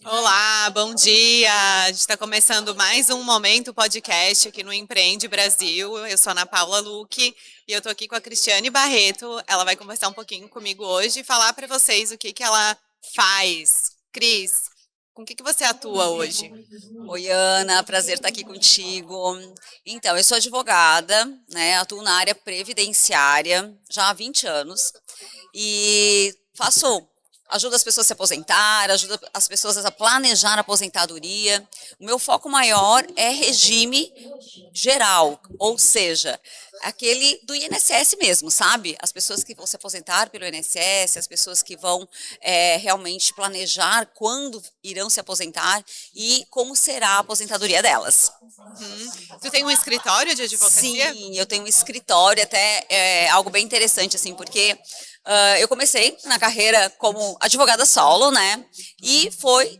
Olá, bom dia! A gente está começando mais um Momento Podcast aqui no Empreende Brasil. Eu sou a Ana Paula Luque e eu estou aqui com a Cristiane Barreto. Ela vai conversar um pouquinho comigo hoje e falar para vocês o que ela faz. Cris, com o que você atua hoje? Oi, Ana, prazer estar aqui contigo. Então, eu sou advogada, né? Atuo na área previdenciária já há 20 anos e ajudo as pessoas a se aposentar, ajudo as pessoas a planejar a aposentadoria. O meu foco maior é regime geral, ou seja, aquele do INSS mesmo, sabe? As pessoas que vão se aposentar pelo INSS, as pessoas que vão realmente planejar quando irão se aposentar e como será a aposentadoria delas. Tu tem um escritório de advocacia? Sim, eu tenho um escritório, até algo bem interessante, assim, porque eu comecei na carreira como advogada solo, né? E foi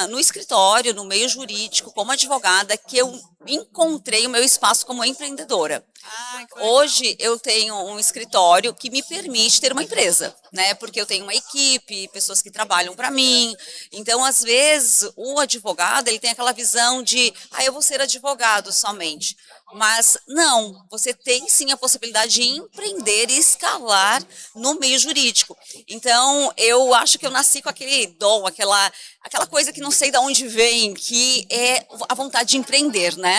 no escritório, no meio jurídico, como advogada, que eu encontrei o meu espaço como empreendedora. Ai, que legal. Hoje eu tenho um escritório que me permite ter uma empresa, né? Porque eu tenho uma equipe, pessoas que trabalham para mim. Então, às vezes, o advogado, ele tem aquela visão de, eu vou ser advogado somente. Mas não, você tem sim a possibilidade de empreender e escalar no meio jurídico. Então, eu acho que eu nasci com aquele dom, aquela coisa que não sei de onde vem, que é a vontade de empreender, né?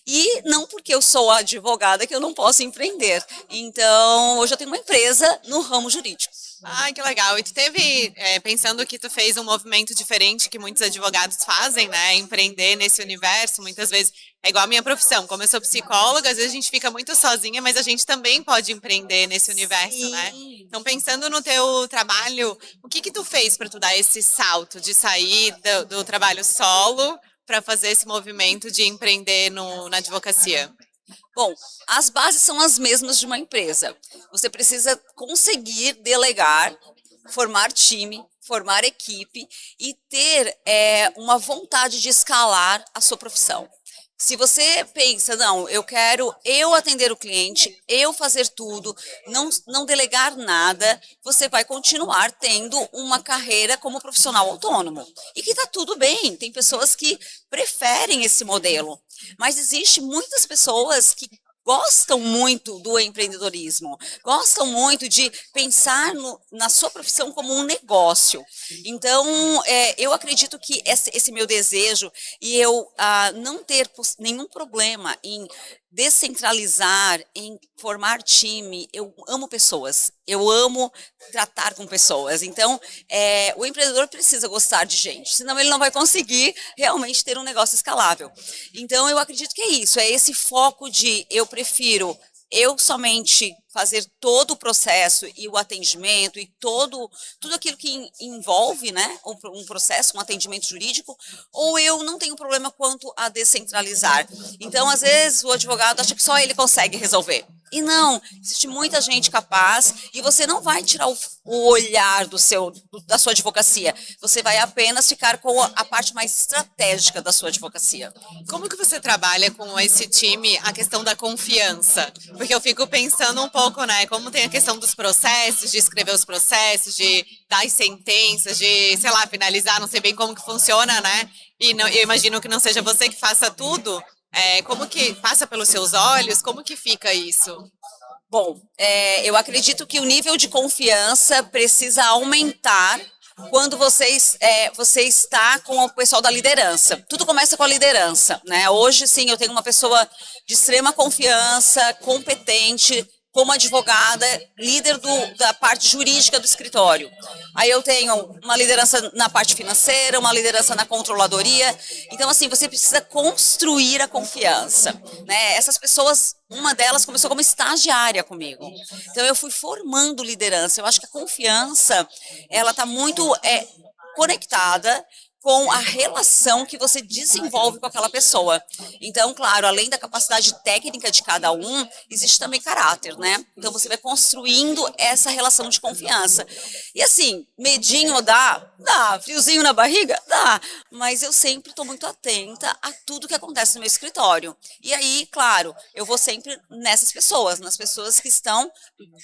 E não porque eu sou advogada que eu não posso empreender. Então, hoje eu tenho uma empresa no ramo jurídico. Ai, que legal. E tu teve, pensando que tu fez um movimento diferente que muitos advogados fazem, né? Empreender nesse universo, muitas vezes é igual a minha profissão. Como eu sou psicóloga, às vezes a gente fica muito sozinha, mas a gente também pode empreender nesse universo, né? Sim. Então, pensando no teu trabalho, o que que tu fez para tu dar esse salto de sair do trabalho solo para fazer esse movimento de empreender na advocacia? Bom, as bases são as mesmas de uma empresa. Você precisa conseguir delegar, formar time, formar equipe e ter uma vontade de escalar a sua profissão. Se você pensa, não, eu quero eu atender o cliente, eu fazer tudo, não delegar nada, você vai continuar tendo uma carreira como profissional autônomo. E que está tudo bem, tem pessoas que preferem esse modelo. Mas existe muitas pessoas que gostam muito do empreendedorismo, gostam muito de pensar na sua profissão como um negócio. Então, eu acredito que esse meu desejo e eu não ter nenhum problema em descentralizar, em formar time, eu amo pessoas, eu amo tratar com pessoas. Então, o empreendedor precisa gostar de gente, senão ele não vai conseguir realmente ter um negócio escalável. Então, eu acredito que é isso, é esse foco de eu prefiro eu somente fazer todo o processo e o atendimento e tudo aquilo que envolve, né, um processo, um atendimento jurídico, ou eu não tenho problema quanto a descentralizar. Então, às vezes, o advogado acha que só ele consegue resolver. E não, existe muita gente capaz e você não vai tirar o olhar da sua advocacia. Você vai apenas ficar com a parte mais estratégica da sua advocacia. Como que você trabalha com esse time a questão da confiança? Porque eu fico pensando um pouco, né, como tem a questão dos processos, de escrever os processos, de dar as sentenças, de, sei lá, finalizar, não sei bem como que funciona, né? E não, eu imagino que não seja você que faça tudo. Como que passa pelos seus olhos? Como que fica isso? Bom, eu acredito que o nível de confiança precisa aumentar quando você está com o pessoal da liderança. Tudo começa com a liderança, né? Hoje, sim, eu tenho uma pessoa de extrema confiança, competente, como advogada, líder da parte jurídica do escritório. Aí eu tenho uma liderança na parte financeira, uma liderança na controladoria. Então, assim, você precisa construir a confiança, né? Essas pessoas, uma delas começou como estagiária comigo. Então, eu fui formando liderança. Eu acho que a confiança, ela está muito conectada com a relação que você desenvolve com aquela pessoa. Então, claro, além da capacidade técnica de cada um, existe também caráter, né? Então, você vai construindo essa relação de confiança. E assim, medinho dá? Dá. Friozinho na barriga? Dá. Mas eu sempre estou muito atenta a tudo que acontece no meu escritório. E aí, claro, eu vou sempre nessas pessoas, nas pessoas que estão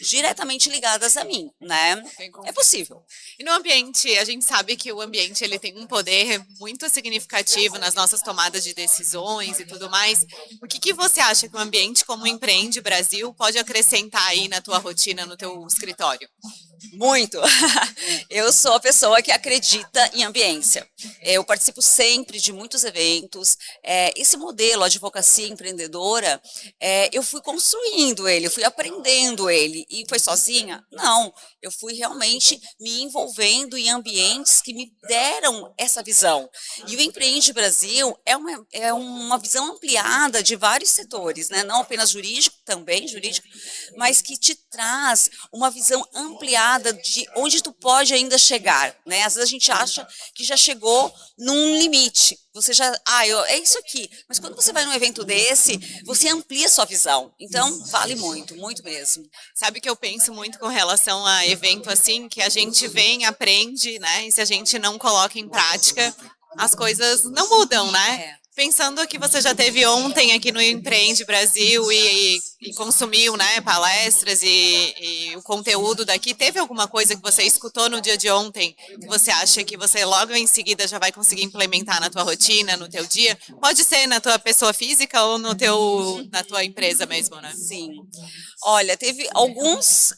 diretamente ligadas a mim, né? Tem É confiança. possível. E no ambiente, a gente sabe que o ambiente ele tem um poder poder muito significativo nas nossas tomadas de decisões e tudo mais. O que você acha que um ambiente como o Empreende Brasil pode acrescentar aí na tua rotina, no teu escritório? Muito. Eu sou a pessoa que acredita em ambiência. Eu participo sempre de muitos eventos. Esse modelo, advocacia empreendedora, eu fui construindo ele, eu fui aprendendo ele. E foi sozinha? Não. Eu fui realmente me envolvendo em ambientes que me deram essa visão. E o Empreende Brasil é uma visão ampliada de vários setores, né? Não apenas jurídico, também jurídico, mas que te traz uma visão ampliada de onde tu pode ainda chegar, né? Às vezes a gente acha que já chegou num limite. Você já, é isso aqui. Mas quando você vai num evento desse, você amplia sua visão. Então, vale muito, muito mesmo. Sabe que eu penso muito com relação a evento assim, que a gente vem, aprende, né? E se a gente não coloca em prática, as coisas não mudam, né? Pensando que você já teve ontem aqui no Empreende Brasil e consumiu, né, palestras e o conteúdo daqui, teve alguma coisa que você escutou no dia de ontem que você acha que você logo em seguida já vai conseguir implementar na tua rotina, no teu dia? Pode ser na tua pessoa física ou na tua empresa mesmo, né? Sim. Olha, teve alguns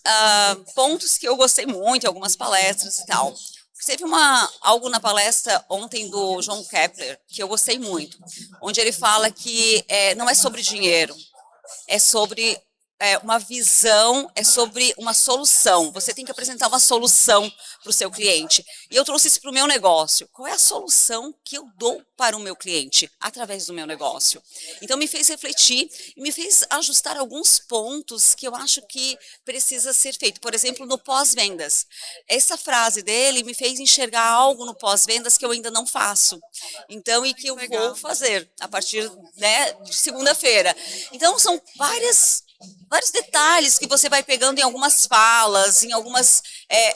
pontos que eu gostei muito, algumas palestras e tal. Teve algo na palestra ontem do João Kepler, que eu gostei muito, onde ele fala que não é sobre dinheiro, é sobre uma visão, é sobre uma solução. Você tem que apresentar uma solução para o seu cliente. E eu trouxe isso para o meu negócio. Qual é a solução que eu dou para o meu cliente através do meu negócio? Então, me fez refletir e me fez ajustar alguns pontos que eu acho que precisa ser feito. Por exemplo, no pós-vendas. Essa frase dele me fez enxergar algo no pós-vendas que eu ainda não faço. Então, e que eu vou fazer a partir, né, de segunda-feira. Então, são vários detalhes que você vai pegando em algumas falas, em algumas,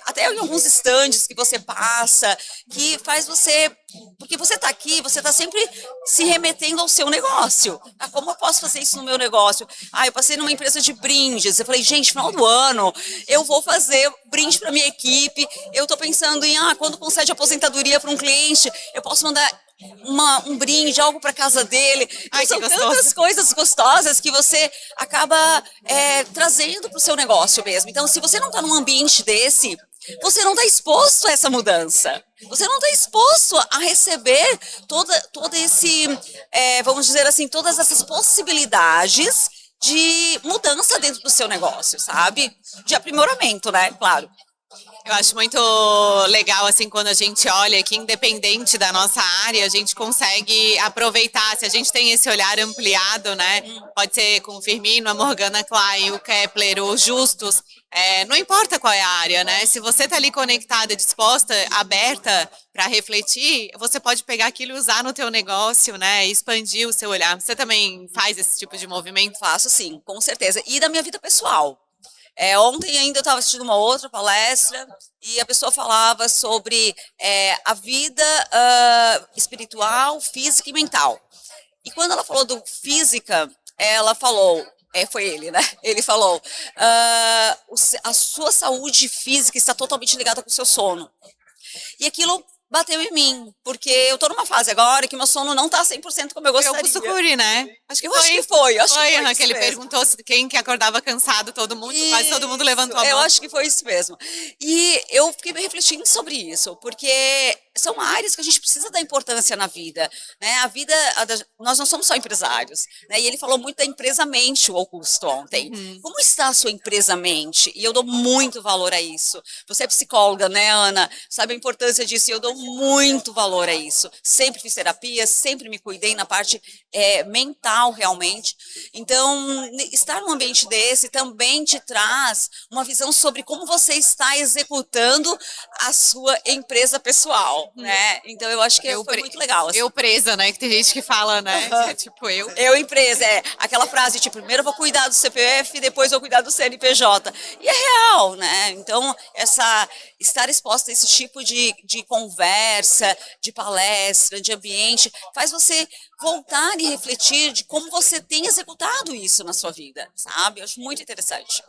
até em alguns estandes que você passa, que faz você, porque você está aqui, você está sempre se remetendo ao seu negócio. Como eu posso fazer isso no meu negócio? Eu passei numa empresa de brindes, eu falei, gente, final do ano, eu vou fazer brinde para minha equipe, eu estou pensando em, quando concede aposentadoria para um cliente, eu posso mandar um brinde, algo para casa dele. Então, são tantas coisas gostosas que você acaba trazendo para o seu negócio mesmo. Então, se você não está num ambiente desse, você não está exposto a essa mudança. Você não está exposto a receber todo esse, vamos dizer assim, todas essas possibilidades de mudança dentro do seu negócio, sabe? De aprimoramento, né? Claro. Eu acho muito legal, assim, quando a gente olha que, independente da nossa área, a gente consegue aproveitar, se a gente tem esse olhar ampliado, né? Pode ser com o Firmino, a Morgana Klein, o Kepler, o Justus, não importa qual é a área, né? Se você tá ali conectada, disposta, aberta para refletir, você pode pegar aquilo e usar no teu negócio, né? E expandir o seu olhar. Você também faz esse tipo de movimento? Faço sim, com certeza. E da minha vida pessoal. Ontem ainda eu estava assistindo uma outra palestra e a pessoa falava sobre a vida espiritual, física e mental. E quando ela falou do física, ela falou, foi ele, né? Ele falou, a sua saúde física está totalmente ligada com o seu sono. E aquilo bateu em mim, porque eu tô numa fase agora que meu sono não tá 100% como eu gostaria. Foi o Sucuri, né? Acho que foi. Que ele perguntou quem que acordava cansado, todo mundo, quase todo mundo levantou a mão. Eu acho que foi isso mesmo. E eu fiquei refletindo sobre isso, porque são áreas que a gente precisa dar importância na vida, né? Nós não somos só empresários, né? E ele falou muito da empresa-mente, o Augusto, ontem. Como está a sua empresa-mente? E eu dou muito valor a isso. Você é psicóloga, né, Ana? Sabe a importância disso? E eu dou muito valor a isso. Sempre fiz terapia, sempre me cuidei na parte mental, realmente. Então, estar num ambiente desse também te traz uma visão sobre como você está executando a sua empresa pessoal, né? Então, eu acho que foi muito legal. Assim. Eu presa, né? Que tem gente que fala, né? Tipo, eu. Eu empresa, aquela frase, tipo, primeiro eu vou cuidar do CPF, depois eu vou cuidar do CNPJ. E é real, né? Então, estar exposta a esse tipo de conversa, de palestra, de ambiente, faz você voltar e refletir de como você tem executado isso na sua vida, sabe? Eu acho muito interessante.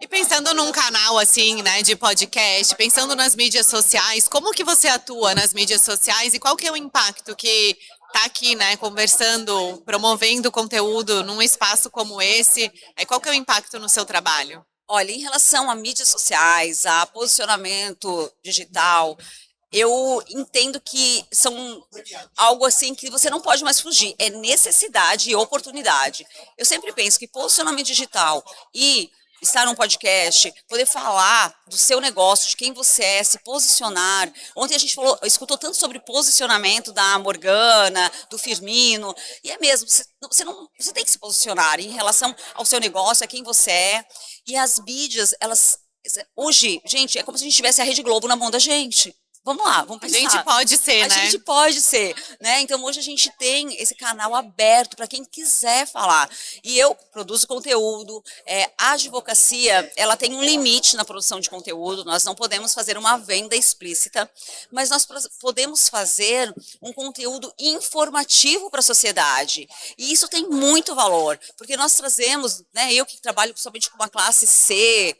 E pensando num canal assim, né, de podcast, pensando nas mídias sociais, como que você atua nas mídias sociais e qual que é o impacto que tá aqui, né, conversando, promovendo conteúdo num espaço como esse, qual que é o impacto no seu trabalho? Olha, em relação a mídias sociais, a posicionamento digital, eu entendo que são algo assim que você não pode mais fugir, é necessidade e oportunidade. Eu sempre penso que posicionamento digital e estar num podcast, poder falar do seu negócio, de quem você é, se posicionar. Ontem a gente falou, escutou tanto sobre posicionamento da Morgana, do Firmino, e é mesmo, você tem que se posicionar em relação ao seu negócio, a quem você é. E as mídias, elas hoje, gente, é como se a gente tivesse a Rede Globo na mão da gente. Vamos lá, vamos A gente pensar. pode ser, A né? gente pode ser, né? Então hoje a gente tem esse canal aberto para quem quiser falar. E eu produzo conteúdo. A advocacia, ela tem um limite na produção de conteúdo. Nós não podemos fazer uma venda explícita, mas nós podemos fazer um conteúdo informativo para a sociedade. E isso tem muito valor, porque nós trazemos, né? Eu que trabalho principalmente com uma classe C,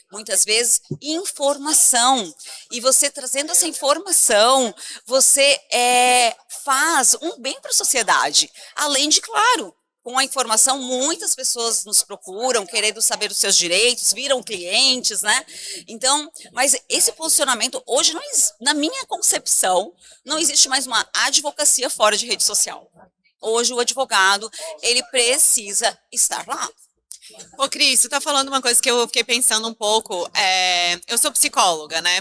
muitas vezes, informação. E você trazendo essa informação, você faz um bem para a sociedade. Além de, claro, com a informação, muitas pessoas nos procuram, querendo saber os seus direitos, viram clientes, né? Então, mas esse posicionamento, hoje, na minha concepção, não existe mais uma advocacia fora de rede social. Hoje, o advogado, ele precisa estar lá. Ô, Cris, você tá falando uma coisa que eu fiquei pensando um pouco. Eu sou psicóloga, né?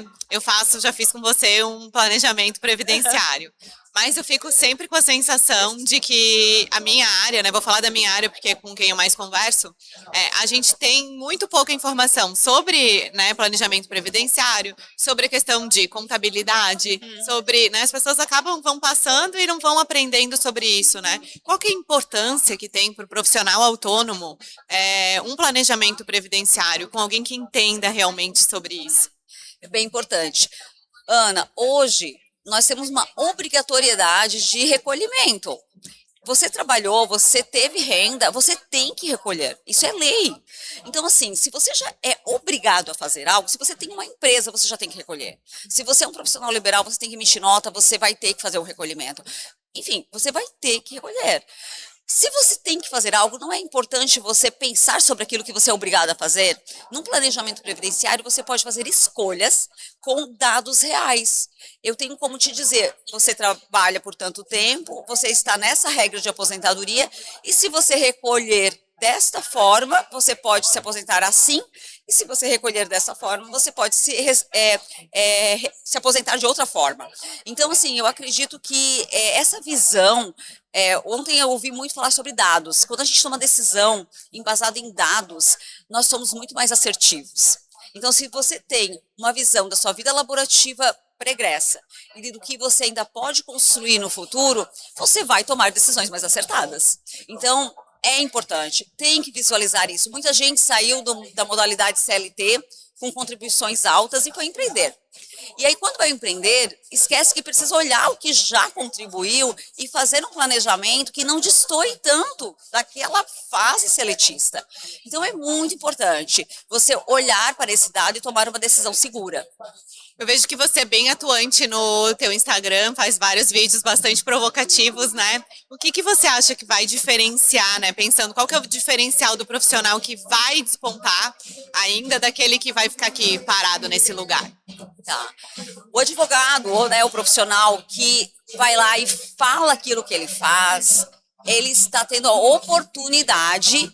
Já fiz com você um planejamento previdenciário. Mas eu fico sempre com a sensação de que a minha área, né? Vou falar da minha área porque é com quem eu mais converso. A gente tem muito pouca informação sobre, né, planejamento previdenciário, sobre a questão de contabilidade, sobre, né, as pessoas vão passando e não vão aprendendo sobre isso, né? Qual que é a importância que tem para o profissional autônomo um planejamento previdenciário com alguém que entenda realmente sobre isso? É bem importante. Ana, hoje nós temos uma obrigatoriedade de recolhimento. Você trabalhou, você teve renda, você tem que recolher. Isso é lei. Então, assim, se você já é obrigado a fazer algo, se você tem uma empresa, você já tem que recolher. Se você é um profissional liberal, você tem que emitir nota, você vai ter que fazer o recolhimento. Enfim, você vai ter que recolher. Se você tem que fazer algo, não é importante você pensar sobre aquilo que você é obrigado a fazer? Num planejamento previdenciário, você pode fazer escolhas com dados reais. Eu tenho como te dizer, você trabalha por tanto tempo, você está nessa regra de aposentadoria, e se você recolher desta forma, você pode se aposentar assim, e se você recolher dessa forma, você pode se aposentar de outra forma. Então, assim, eu acredito que essa visão, ontem eu ouvi muito falar sobre dados. Quando a gente toma decisão embasada em dados, nós somos muito mais assertivos. Então, se você tem uma visão da sua vida laborativa pregressa e do que você ainda pode construir no futuro, você vai tomar decisões mais acertadas. Então, é importante, tem que visualizar isso. Muita gente saiu da modalidade CLT com contribuições altas e foi empreender. E aí, quando vai empreender, esquece que precisa olhar o que já contribuiu e fazer um planejamento que não destoe tanto daquela fase seletista. Então, é muito importante você olhar para esse dado e tomar uma decisão segura. Eu vejo que você é bem atuante no teu Instagram, faz vários vídeos bastante provocativos, né? O que você acha que vai diferenciar, né? Pensando qual que é o diferencial do profissional que vai despontar ainda daquele que vai ficar aqui parado nesse lugar? Tá. O advogado, ou né, o profissional que vai lá e fala aquilo que ele faz, ele está tendo a oportunidade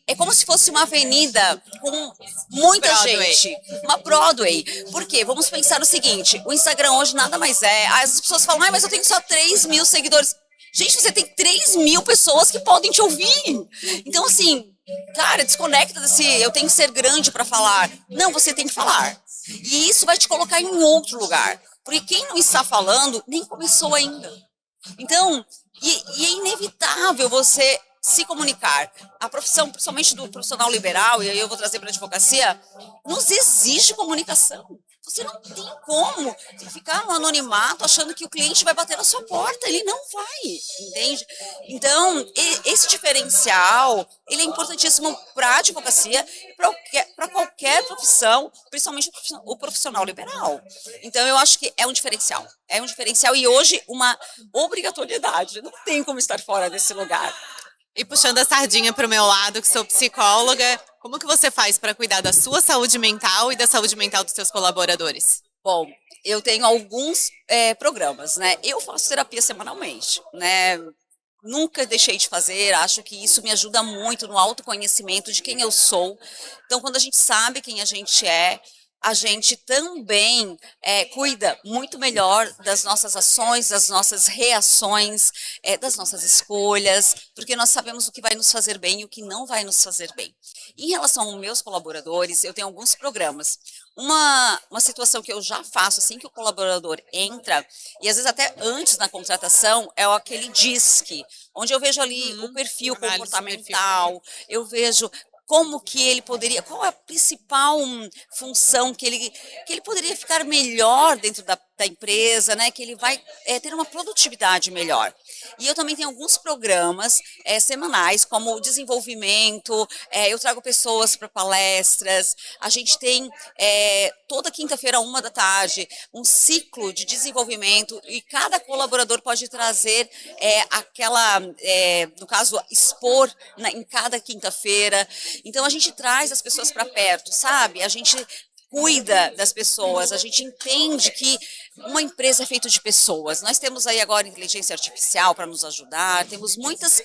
é como se fosse uma avenida com muita gente, uma Broadway. Por quê? Vamos pensar o seguinte, o Instagram hoje nada mais as pessoas falam, mas eu tenho só 3 mil seguidores. Gente, você tem 3 mil pessoas que podem te ouvir. Então, assim, cara, desconecta desse eu tenho que ser grande para falar. Não, você tem que falar. E isso vai te colocar em outro lugar. Porque quem não está falando nem começou ainda. Então, e é inevitável você se comunicar. A profissão, principalmente do profissional liberal, e aí eu vou trazer para a advocacia, nos exige comunicação. você não tem como ficar no anonimato achando que o cliente vai bater na sua porta, ele não vai, entende? Então, esse diferencial, ele é importantíssimo para a advocacia e para qualquer profissão, principalmente o profissional liberal. Então, eu acho que é um diferencial e hoje uma obrigatoriedade, não tem como estar fora desse lugar. E puxando a sardinha para o meu lado, que sou psicóloga, como que você faz para cuidar da sua saúde mental e da saúde mental dos seus colaboradores? Bom, eu tenho alguns programas, né? Eu faço terapia semanalmente, né? Nunca deixei de fazer, acho que isso me ajuda muito no autoconhecimento de quem eu sou. Então, quando a gente sabe quem a gente é, a gente também cuida muito melhor das nossas ações, das nossas reações, das nossas escolhas, porque nós sabemos o que vai nos fazer bem e o que não vai nos fazer bem. Em relação aos meus colaboradores, eu tenho alguns programas. Uma situação que eu já faço assim que o colaborador entra, e às vezes até antes na contratação, é aquele DISC, onde eu vejo ali o perfil comportamental, eu vejo como que ele poderia, qual é a principal função que ele poderia ficar melhor dentro da empresa, né? Que ele vai ter uma produtividade melhor. E eu também tenho alguns programas semanais, como o desenvolvimento, eu trago pessoas para palestras, a gente tem toda quinta-feira, 1 da tarde, um ciclo de desenvolvimento e cada colaborador pode trazer no caso, expor em cada quinta-feira. Então, a gente traz as pessoas para perto, sabe? A gente cuida das pessoas, a gente entende que uma empresa é feita de pessoas. Nós temos aí agora inteligência artificial para nos ajudar, temos muitos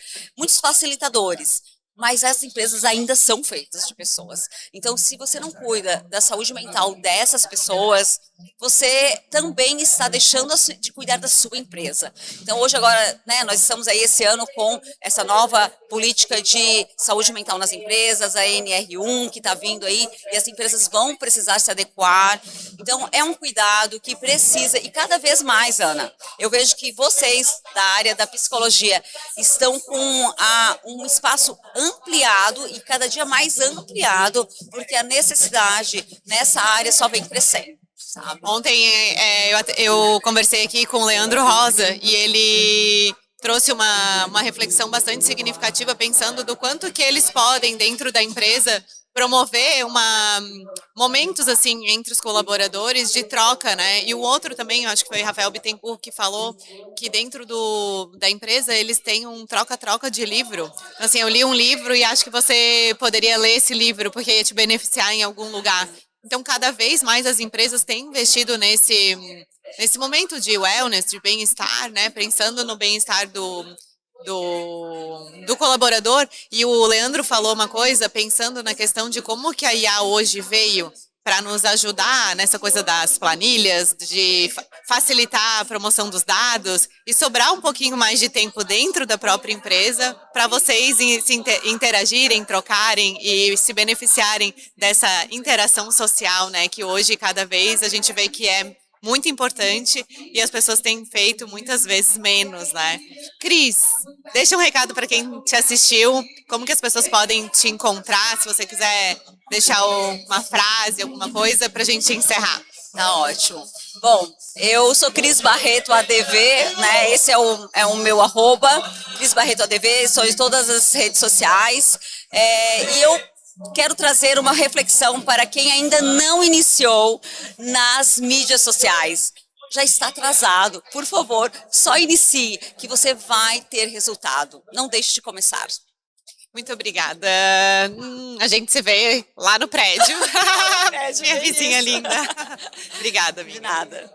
facilitadores, mas as empresas ainda são feitas de pessoas. Então, se você não cuida da saúde mental dessas pessoas, você também está deixando de cuidar da sua empresa. Então, hoje agora, né, nós estamos aí esse ano com essa nova política de saúde mental nas empresas, a NR1, que está vindo aí, e as empresas vão precisar se adequar. Então, é um cuidado que precisa, e cada vez mais, Ana, eu vejo que vocês, da área da psicologia, estão com um espaço ampliado e cada dia mais ampliado, porque a necessidade nessa área só vem crescendo. Sabe? Ontem eu conversei aqui com o Leandro Rosa e ele trouxe uma reflexão bastante significativa pensando do quanto que eles podem, dentro da empresa, promover momentos assim entre os colaboradores de troca, né? E o outro também, eu acho que foi Rafael Bittencourt que falou que dentro da empresa eles têm um troca-troca de livro. Então, assim, eu li um livro e acho que você poderia ler esse livro porque ia te beneficiar em algum lugar. Então, cada vez mais as empresas têm investido nesse momento de wellness, de bem-estar, né? Pensando no bem-estar do colaborador. E o Leandro falou uma coisa, pensando na questão de como que a IA hoje veio para nos ajudar nessa coisa das planilhas, de facilitar a promoção dos dados e sobrar um pouquinho mais de tempo dentro da própria empresa para vocês se interagirem, trocarem e se beneficiarem dessa interação social, né? Que hoje, cada vez, a gente vê que é muito importante e as pessoas têm feito muitas vezes menos, né? Cris, deixa um recado para quem te assistiu, como que as pessoas podem te encontrar, se você quiser deixar uma frase, alguma coisa para a gente encerrar. Tá ótimo. Bom, eu sou Cris Barreto ADV, né? Esse é o meu @, Cris Barreto ADV, sou em todas as redes sociais. E eu quero trazer uma reflexão para quem ainda não iniciou nas mídias sociais. Já está atrasado, por favor, só inicie, que você vai ter resultado. Não deixe de começar. Muito obrigada. A gente se vê lá no prédio. Minha vizinha linda. Obrigada, amiga. De nada.